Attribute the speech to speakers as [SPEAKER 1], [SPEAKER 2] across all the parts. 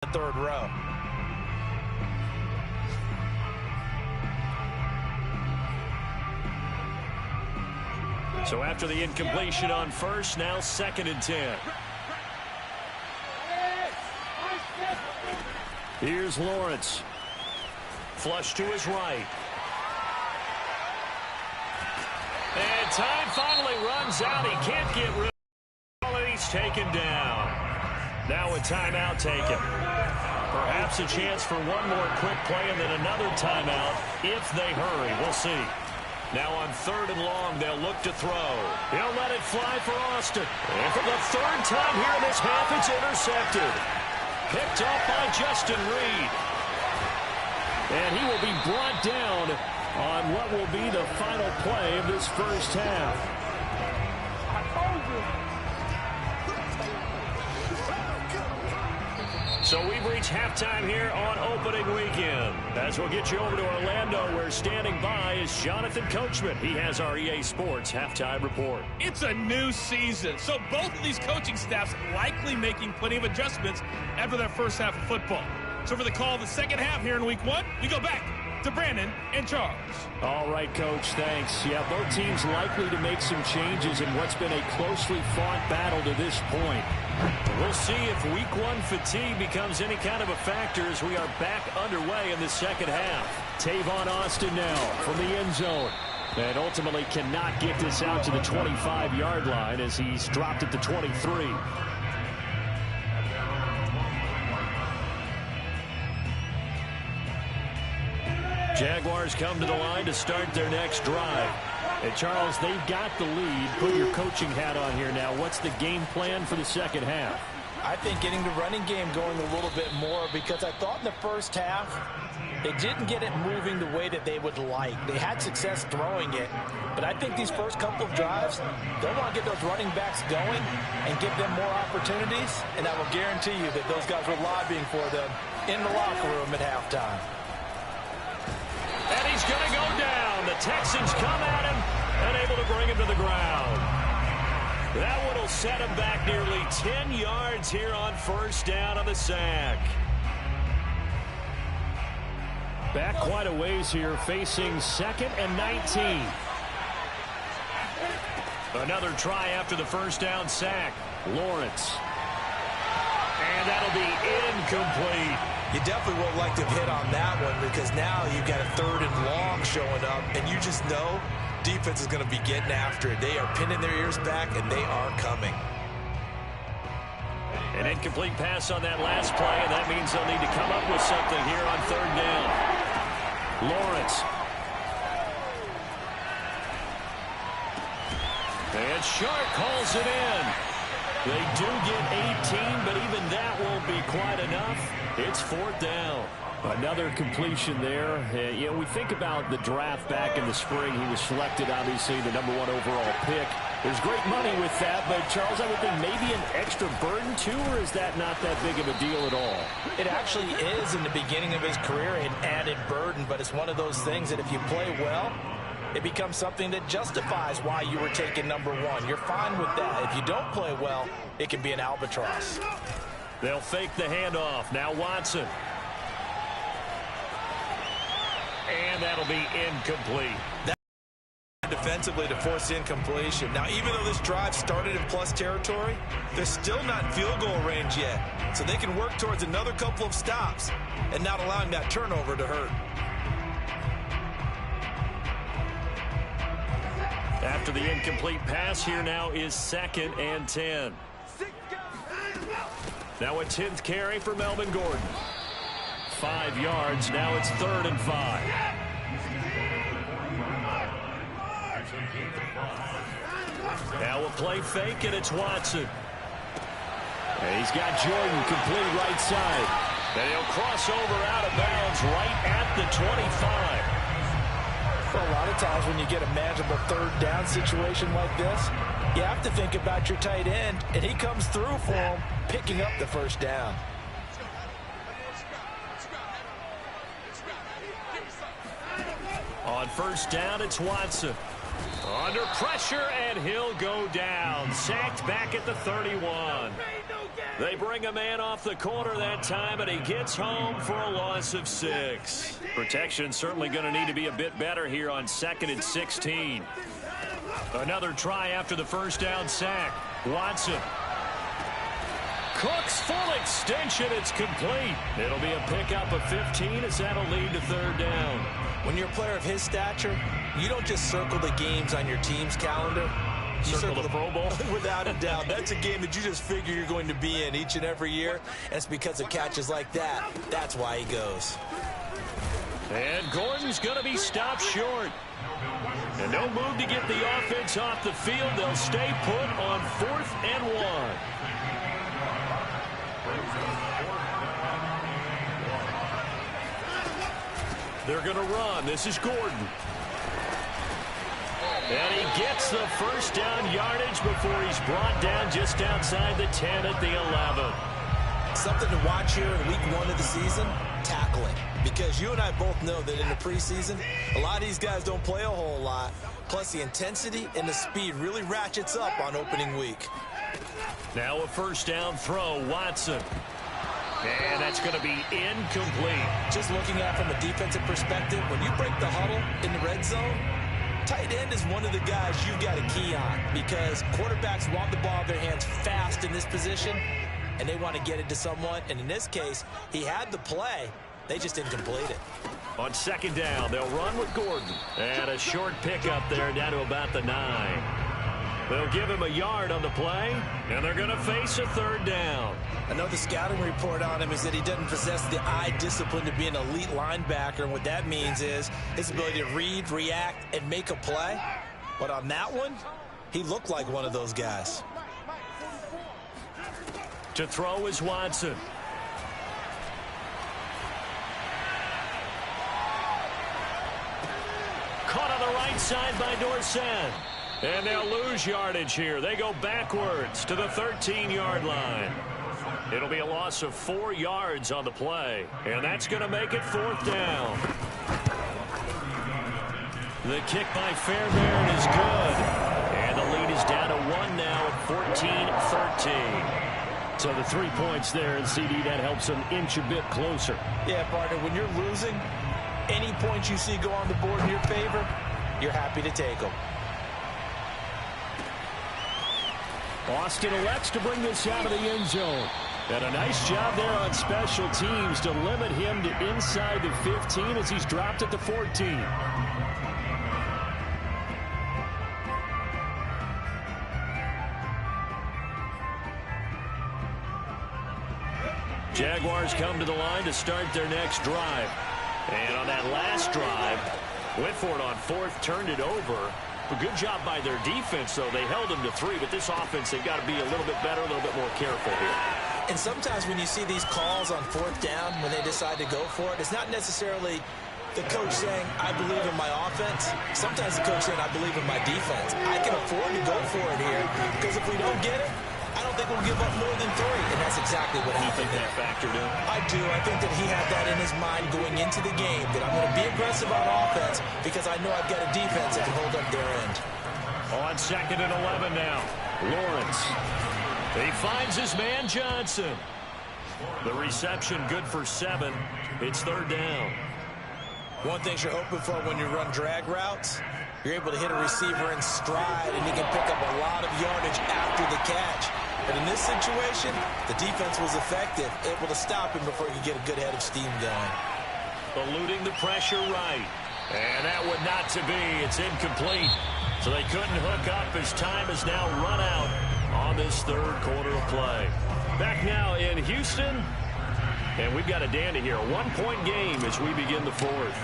[SPEAKER 1] the third row.
[SPEAKER 2] So after the incompletion on first, now 2nd and 10. Here's Lawrence. Flush to his right. And time finally runs out. He can't get rid of it. And he's taken down. Now a timeout taken. Perhaps a chance for one more quick play and then another timeout if they hurry. We'll see. Now on 3rd and long, they'll look to throw. He'll let it fly for Austin. And for the 3rd time here in this half, it's intercepted. Picked up by Justin Reed. And he will be brought down on what will be the final play of this first half. So we've reached halftime here on opening weekend. As we'll get you over to Orlando, where standing by is Jonathan Coachman. He has our EA Sports halftime report.
[SPEAKER 3] It's a new season, so both of these coaching staffs likely making plenty of adjustments after their first half of football. So for the call of the second half here in week 1, we go back to Brandon and Charles.
[SPEAKER 2] All right, Coach, thanks. Yeah, both teams likely to make some changes in what's been a closely fought battle to this point. We'll see if week 1 fatigue becomes any kind of a factor as we are back underway in the second half. Tavon Austin now from the end zone. And ultimately cannot get this out to the 25-yard line as he's dropped at the 23. Jaguars come to the line to start their next drive. And Charles, they've got the lead. Put your coaching hat on here now. What's the game plan for the second half?
[SPEAKER 1] I think getting the running game going a little bit more, because I thought in the first half they didn't get it moving the way that they would like. They had success throwing it, but I think these first couple of drives, they'll want to get those running backs going and give them more opportunities, and I will guarantee you that those guys were lobbying for them in the locker room at halftime.
[SPEAKER 2] And he's going to go down. The Texans come at him and able to bring him to the ground. That one will set him back nearly 10 yards here on first down on the sack. Back quite a ways here, facing 2nd and 19. Another try after the first down sack. Lawrence. And that'll be incomplete.
[SPEAKER 1] You definitely won't like to hit on that one, because now you've got a 3rd and long showing up, and you just know defense is going to be getting after it. They are pinning their ears back, and they are coming.
[SPEAKER 2] An incomplete pass on that last play, and that means they'll need to come up with something here on 3rd down. Lawrence. And Shark calls it in. They do get 18, but even that won't be quite enough. It's 4th down. Another completion there. You know, we think about the draft back in the spring. He was selected, obviously, the #1 overall pick. There's great money with that, but, Charles, I would think maybe an extra burden, too, or is that not that big of a deal at all?
[SPEAKER 1] It actually is in the beginning of his career an added burden, but it's one of those things that if you play well, it becomes something that justifies why you were taken #1. You're fine with that. If you don't play well, it can be an albatross.
[SPEAKER 2] They'll fake the handoff. Now Watson. And that'll be incomplete.
[SPEAKER 1] Defensively to force incompletion. Now, even though this drive started in plus territory, they're still not in field goal range yet. So they can work towards another couple of stops and not allowing that turnover to hurt.
[SPEAKER 2] After the incomplete pass, here now is 2nd and 10. Now a 10th carry for Melvin Gordon. 5 yards. Now it's 3rd and 5. Now we'll play fake, and it's Watson. And he's got Jordan complete right side. And he'll cross over out of bounds right at the 25.
[SPEAKER 1] Well, a lot of times when you get a manageable 3rd down situation like this, you have to think about your tight end, and he comes through for him, picking up the first down.
[SPEAKER 2] On first down, it's Watson. Under pressure, and he'll go down. Sacked back at the 31. They bring a man off the corner that time, and he gets home for a loss of 6. Protection certainly going to need to be a bit better here on 2nd and 16. Another try after the first down sack. Watson. Cook's full extension. It's complete. It'll be a pickup of 15 as that'll lead to 3rd down.
[SPEAKER 1] When you're a player of his stature, you don't just circle the games on your team's calendar. You
[SPEAKER 2] circle the Pro Bowl?
[SPEAKER 1] Without a doubt. That's a game that you just figure you're going to be in each and every year. And it's because of catches like that. That's why he goes.
[SPEAKER 2] And Gordon's going to be stopped short. And no move to get the offense off the field. They'll stay put on 4th and 1. They're going to run. This is Gordon. And he gets the first down yardage before he's brought down just outside the 10 at the 11.
[SPEAKER 1] Something to watch here in week 1 of the season, tackling. Because you and I both know that in the preseason, a lot of these guys don't play a whole lot. Plus the intensity and the speed really ratchets up on opening week.
[SPEAKER 2] Now a first down throw, Watson. And that's going to be incomplete.
[SPEAKER 1] Just looking at it from a defensive perspective, when you break the huddle in the red zone, tight end is one of the guys you've got to key on because quarterbacks want the ball in their hands fast in this position, and they want to get it to someone. And in this case, he had the play. They just didn't complete it.
[SPEAKER 2] On 2nd down, they'll run with Gordon. And a short pickup there down to about the 9. They'll give him a yard on the play, and they're going to face a 3rd down.
[SPEAKER 1] I know the scouting report on him is that he doesn't possess the eye discipline to be an elite linebacker, and what that means is his ability to read, react, and make a play. But on that one, he looked like one of those guys.
[SPEAKER 2] To throw is Watson. Caught on the right side by Dorsett. And they'll lose yardage here. They go backwards to the 13-yard line. It'll be a loss of 4 yards on the play. And that's going to make it 4th down. The kick by Fairbairn is good. And the lead is down to 1 now at 14-13. So the 3 points there, and CD, that helps them inch a bit closer.
[SPEAKER 1] Yeah, partner, when you're losing, any points you see go on the board in your favor, you're happy to take them.
[SPEAKER 2] Austin elects to bring this out of the end zone. And a nice job there on special teams to limit him to inside the 15 as he's dropped at the 14. Jaguars come to the line to start their next drive. And on that last drive, went for it on 4th, turned it over. A good job by their defense, though. They held them to 3, but this offense, they've got to be a little bit better, a little bit more careful here.
[SPEAKER 1] And sometimes when you see these calls on 4th down, when they decide to go for it, it's not necessarily the coach saying, I believe in my offense. Sometimes the coach saying, I believe in my defense. I can afford to go for it here because if we don't get it, I don't think we'll give up more than 3. And that's exactly what happened.
[SPEAKER 2] You think that factored in?
[SPEAKER 1] I do. I think that he had that in his mind going into the game, that I'm going to be aggressive on offense because I know I've got a defense that can hold up their end.
[SPEAKER 2] On 2nd and 11 now, Lawrence. He finds his man Johnson. The reception good for 7. It's 3rd down.
[SPEAKER 1] One thing you're hoping for when you run drag routes, you're able to hit a receiver in stride and he can pick up a lot of yardage after the catch. But in this situation, the defense was effective, able to stop him before he could get a good head of steam going.
[SPEAKER 2] Eluding the pressure right. And that would not to be. It's incomplete. So they couldn't hook up as time has now run out on this 3rd quarter of play. Back now in Houston. And we've got a dandy here. A 1-point game as we begin the 4th.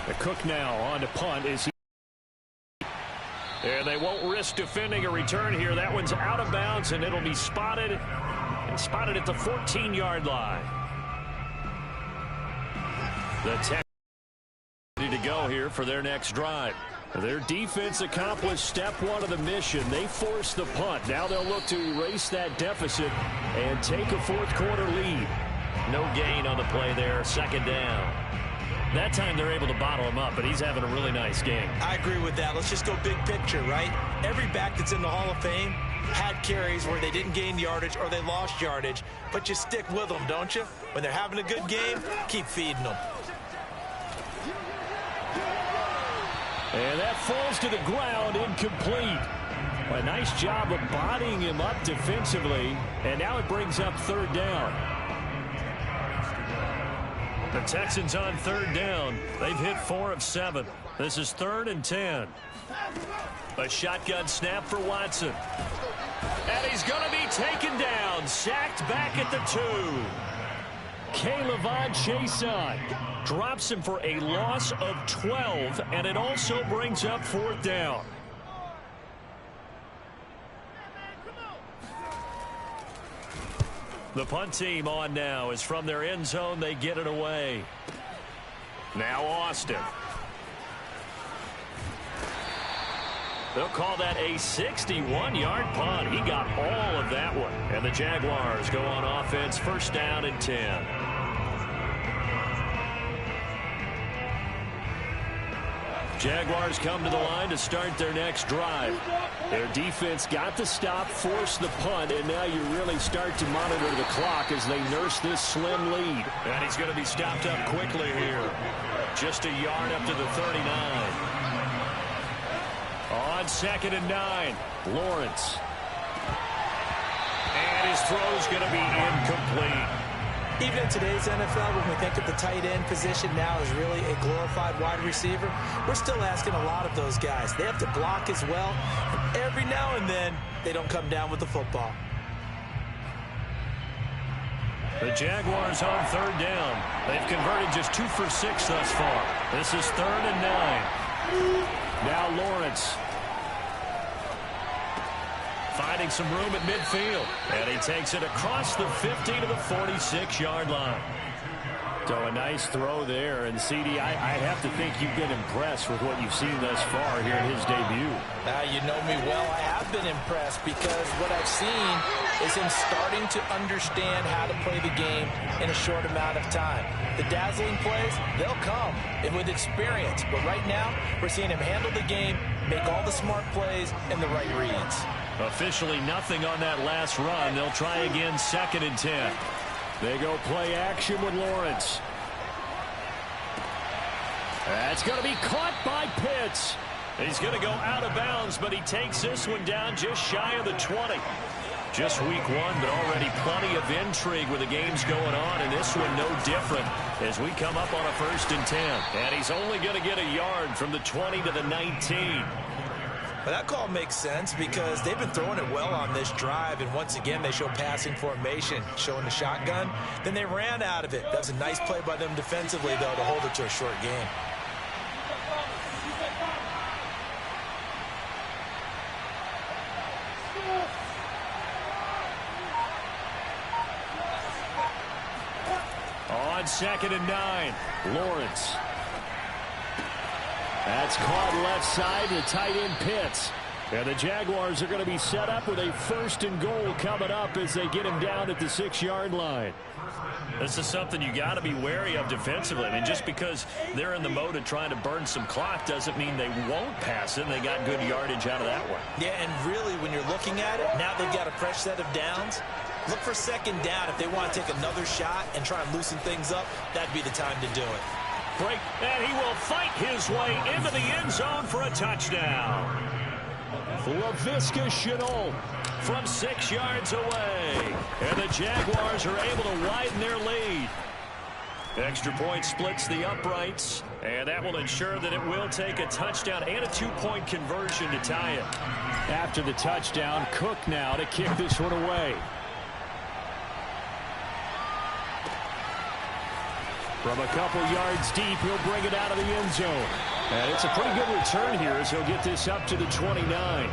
[SPEAKER 2] The Cook now on to punt. And they won't risk defending a return here. That one's out of bounds, and it'll be spotted. And spotted at the 14-yard line. The Texans ready to go here for their next drive. Their defense accomplished step 1 of the mission. They forced the punt. Now they'll look to erase that deficit and take a 4th quarter lead. No gain on the play there. 2nd down. That time they're able to bottle him up, but he's having a really nice game.
[SPEAKER 1] I agree with that. Let's just go big picture, right? Every back that's in the Hall of Fame had carries where they didn't gain yardage or they lost yardage, but you stick with them, don't you? When they're having a good game, keep feeding them.
[SPEAKER 2] And that falls to the ground, incomplete. A nice job of bodying him up defensively, and now it brings up third down. The Texans on third down. They've hit 4 of 7. This is 3rd and 10. A shotgun snap for Watson. And he's going to be taken down, sacked back at the 2. K'Lavon Chaisson drops him for a loss of 12, and it also brings up 4th down. The punt team on now is from their end zone. They get it away. Now Austin. They'll call that a 61-yard punt. He got all of that one. And the Jaguars go on offense, 1st down and 10. Jaguars come to the line to start their next drive. Their defense got the stop, forced the punt, and now you really start to monitor the clock as they nurse this slim lead. And he's going to be stopped up quickly here. Just a yard up to the 39. On 2nd and 9, Lawrence. And his throw's going to be incomplete.
[SPEAKER 1] Even in today's NFL, when we think of the tight end position now as really a glorified wide receiver, we're still asking a lot of those guys. They have to block as well. And every now and then, they don't come down with the football.
[SPEAKER 2] The Jaguars on 3rd down. They've converted just 2 for 6 thus far. This is 3rd and 9. Now Lawrence. Finding some room at midfield. And he takes it across the 50 to the 46-yard line. So a nice throw there. And, CD, I have to think you've been impressed with what you've seen thus far here in his debut.
[SPEAKER 1] You know me well. I have been impressed because what I've seen is him starting to understand how to play the game in a short amount of time. The dazzling plays, they'll come, and with experience. But right now, we're seeing him handle the game, make all the smart plays, and the right reads.
[SPEAKER 2] Officially nothing on that last run. They'll try again 2nd and 10. They go play action with Lawrence. That's going to be caught by Pitts. He's going to go out of bounds, but he takes this one down just shy of the 20. Just week 1, but already plenty of intrigue with the games going on, and this one no different as we come up on a 1st and 10. And he's only going to get a yard from the 20 to the 19.
[SPEAKER 1] Well, that call makes sense because they've been throwing it well on this drive, and once again they show passing formation, showing the shotgun. Then they ran out of it. That was a nice play by them defensively, though, to hold it to a short game. On 2nd and 9, Lawrence. That's caught left side to tight end Pitts. And the Jaguars are going to be set up with a 1st and goal coming up as they get him down at the 6-yard line. This is something you got to be wary of defensively. I mean, just because they're in the mode of trying to burn some clock doesn't mean they won't pass it. They got good yardage out of that one. Yeah, and really, when you're looking at it, now they've got a fresh set of downs. Look for 2nd down. If they want to take another shot and try and loosen things up, that'd be the time to do it.
[SPEAKER 2] Break, and he will fight his way into the end zone for a touchdown. Laviska Shenault from 6 yards away. And the Jaguars are able to widen their lead. Extra point splits the uprights, and that will ensure that it will take a touchdown and a 2-point conversion to tie it. After the touchdown, Cook now to kick this one away. From a couple yards deep, he'll bring it out of the end zone. And it's a pretty good return here as he'll get this up to the 29.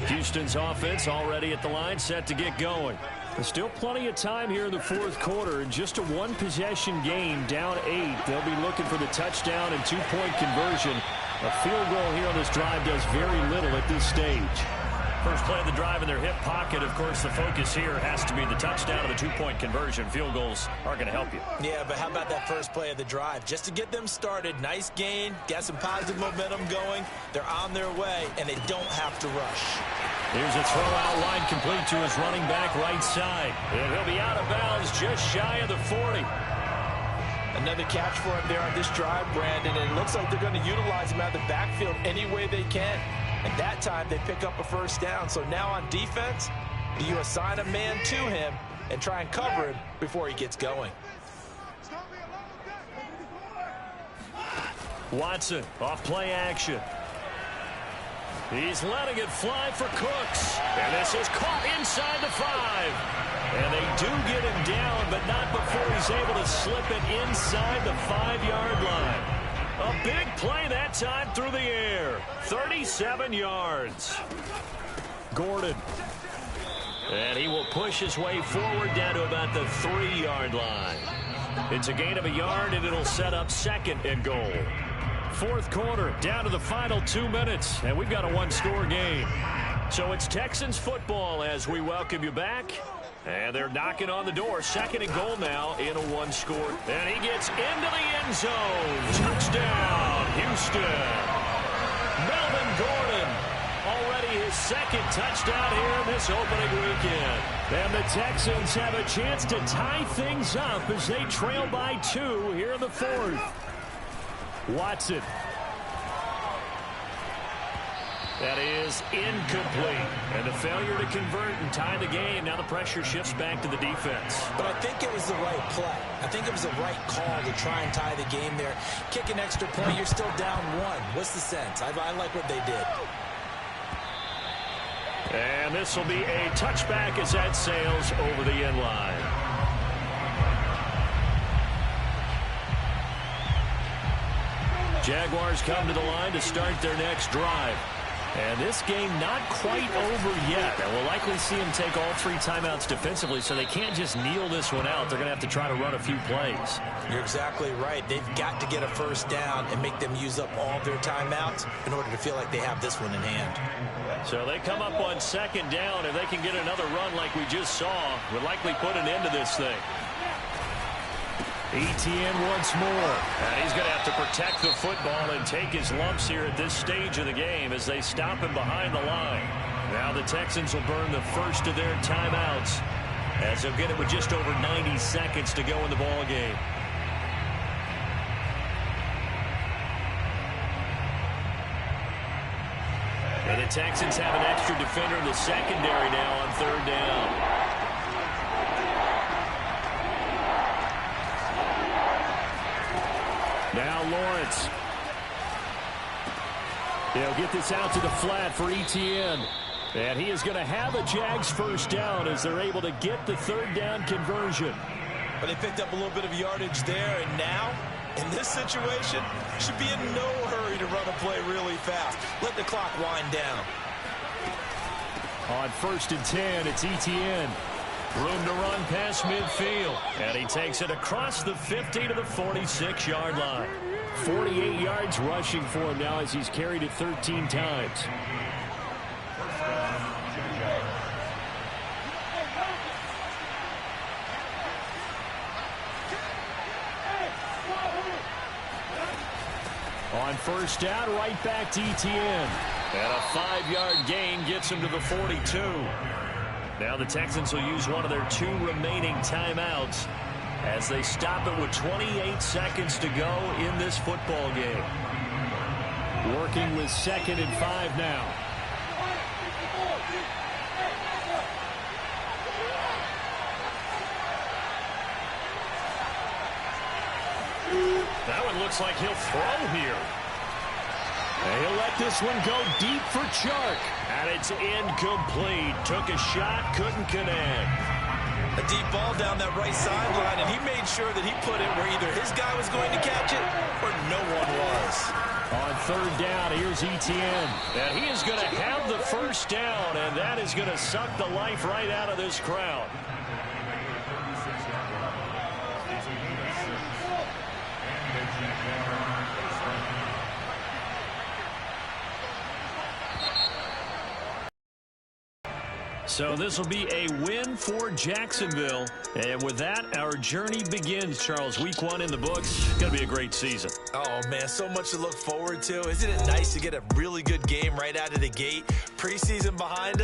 [SPEAKER 2] Houston's offense already at the line, set to get going. There's still plenty of time here in the 4th quarter. Just a 1-possession game, down 8. They'll be looking for the touchdown and 2-point conversion. A field goal here on this drive does very little at this stage. First play of the drive in their hip pocket. Of course, the focus here has to be the touchdown and the two-point conversion. Field goals are going to help you.
[SPEAKER 1] Yeah, but how about that first play of the drive? Just to get them started, nice gain, got some positive momentum going. They're on their way, and they don't have to rush.
[SPEAKER 2] Here's a throw out line complete to his running back right side. And he'll be out of bounds just shy of the 40.
[SPEAKER 1] Another catch for him there on this drive, Brandon, and it looks like they're going to utilize him out of the backfield any way they can. And that time, they pick up a first down. So now on defense, do you assign a man to him and try and cover him before he gets going?
[SPEAKER 2] Watson, off play action. He's letting it fly for Cooks. And this is caught inside the 5. And they do get him down, but not before he's able to slip it inside the 5-yard line. A big play that time through the air. 37 yards. Gordon. And he will push his way forward down to about the 3-yard line. It's a gain of a yard, and it'll set up 2nd and goal. Fourth quarter, down to the final 2 minutes, and we've got a one-score game. So it's Texans football as we welcome you back. And they're knocking on the door. 2nd and goal now in a one-score. And he gets into the end zone. Touchdown, Houston. Melvin Gordon. Already his 2nd touchdown here in this opening weekend. And the Texans have a chance to tie things up as they trail by 2 here in the 4th. Watson. That is incomplete. And the failure to convert and tie the game. Now the pressure shifts back to the defense.
[SPEAKER 1] But I think it was the right play. I think it was the right call to try and tie the game there. Kick an extra point, you're still down 1. What's the sense? I like what they did.
[SPEAKER 2] And this will be a touchback as that sails over the end line. Jaguars come to the line to start their next drive. And this game not quite over yet. And we'll likely see them take all 3 timeouts defensively, so they can't just kneel this one out. They're going to have to try to run a few plays.
[SPEAKER 1] You're exactly right. They've got to get a first down and make them use up all their timeouts in order to feel like they have this one in hand.
[SPEAKER 2] So they come up on 2nd down. If they can get another run like we just saw, would likely put an end to this thing. Etienne once more. And he's going to have to protect the football and take his lumps here at this stage of the game as they stop him behind the line. Now the Texans will burn the first of their timeouts as they'll get it with just over 90 seconds to go in the ball game. And the Texans have an extra defender in the secondary now on 3rd down. Now Lawrence. They'll get this out to the flat for Etienne. And he is going to have a Jags first down as they're able to get the 3rd down conversion.
[SPEAKER 1] But they picked up a little bit of yardage there, and now, in this situation, should be in no hurry to run a play really fast. Let the clock wind down.
[SPEAKER 2] On 1st and 10, it's Etienne. Room to run past midfield. And he takes it across the 50 to the 46-yard line. 48 yards rushing for him now as he's carried it 13 times. On 1st down, right back to Etienne. And a 5-yard gain gets him to the 42. Now the Texans will use one of their 2 remaining timeouts as they stop it with 28 seconds to go in this football game. Working with 2nd and 5 now. That one looks like he'll throw here. And he'll let this one go deep for Chark. And it's incomplete. Took a shot, couldn't connect.
[SPEAKER 1] A deep ball down that right sideline, and he made sure that he put it where either his guy was going to catch it or no one was.
[SPEAKER 2] On 3rd down, here's Etienne. And he is going to have the first down, and that is going to suck the life right out of this crowd. So this will be a win for Jacksonville. And with that, our journey begins, Charles. Week 1 in the books. Going to be a great season.
[SPEAKER 1] Oh, man, so much to look forward to. Isn't it nice to get a really good game right out of the gate? Preseason behind us.